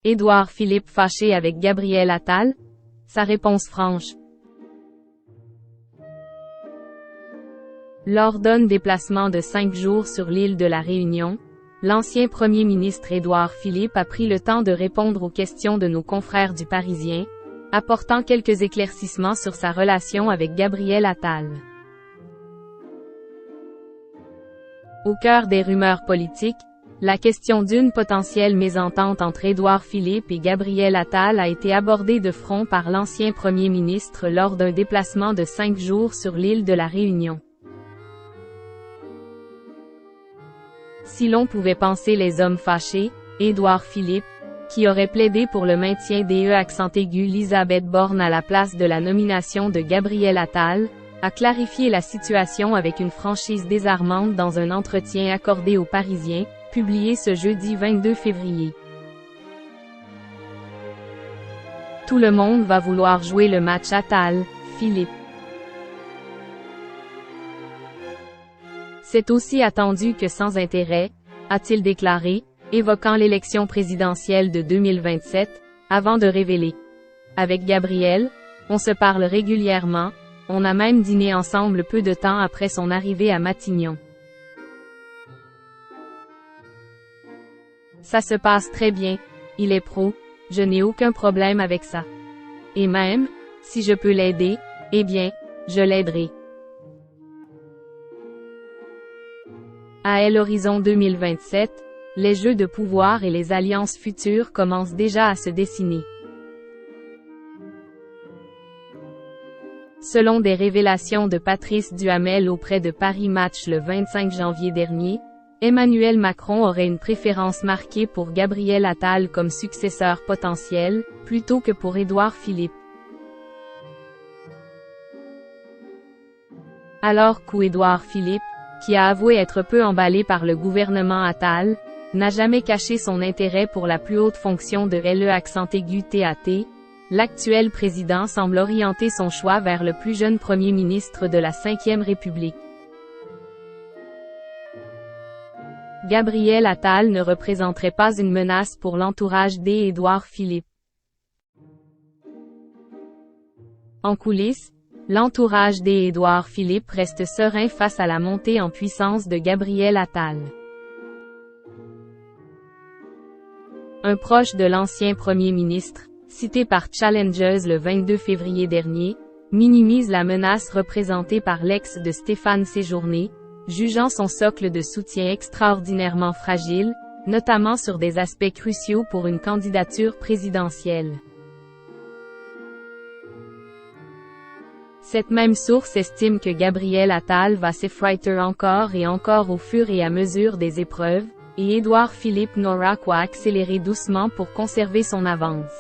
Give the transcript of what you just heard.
Édouard Philippe fâché avec Gabriel Attal? Sa réponse franche. Lors d'un déplacement de 5 jours sur l'île de la Réunion, l'ancien Premier ministre Édouard Philippe a pris le temps de répondre aux questions de nos confrères du Parisien, apportant quelques éclaircissements sur sa relation avec Gabriel Attal. Au cœur des rumeurs politiques, la question d'une potentielle mésentente entre Édouard Philippe et Gabriel Attal a été abordée de front par l'ancien Premier ministre lors d'un déplacement de 5 jours sur l'île de la Réunion. Si l'on pouvait penser les hommes fâchés, Édouard Philippe, qui aurait plaidé pour le maintien des accent aigu Elisabeth Borne à la place de la nomination de Gabriel Attal, a clarifié la situation avec une franchise désarmante dans un entretien accordé aux Parisiens, publié ce jeudi 22 février. Tout le monde va vouloir jouer le match Attal, Philippe. C'est aussi attendu que sans intérêt, a-t-il déclaré, évoquant l'élection présidentielle de 2027, avant de révéler. Avec Gabriel, on se parle régulièrement, on a même dîné ensemble peu de temps après son arrivée à Matignon. Ça se passe très bien, il est pro, je n'ai aucun problème avec ça. Et même, si je peux l'aider, eh bien, je l'aiderai. À l'horizon 2027, les jeux de pouvoir et les alliances futures commencent déjà à se dessiner. Selon des révélations de Patrice Duhamel auprès de Paris Match le 25 janvier dernier, Emmanuel Macron aurait une préférence marquée pour Gabriel Attal comme successeur potentiel, plutôt que pour Édouard Philippe. Alors qu'Édouard Philippe, qui a avoué être peu emballé par le gouvernement Attal, n'a jamais caché son intérêt pour la plus haute fonction de l'EAT, l'actuel président semble orienter son choix vers le plus jeune Premier ministre de la Ve République. Gabriel Attal ne représenterait pas une menace pour l'entourage d'Édouard Philippe. En coulisses, l'entourage d'Édouard Philippe reste serein face à la montée en puissance de Gabriel Attal. Un proche de l'ancien Premier ministre, cité par Challengers le 22 février dernier, minimise la menace représentée par l'ex de Stéphane Séjourné, jugeant son socle de soutien extraordinairement fragile, notamment sur des aspects cruciaux pour une candidature présidentielle. Cette même source estime que Gabriel Attal va s'effriter encore et encore au fur et à mesure des épreuves, et Édouard Philippe n'aura qu'à accélérer doucement pour conserver son avance.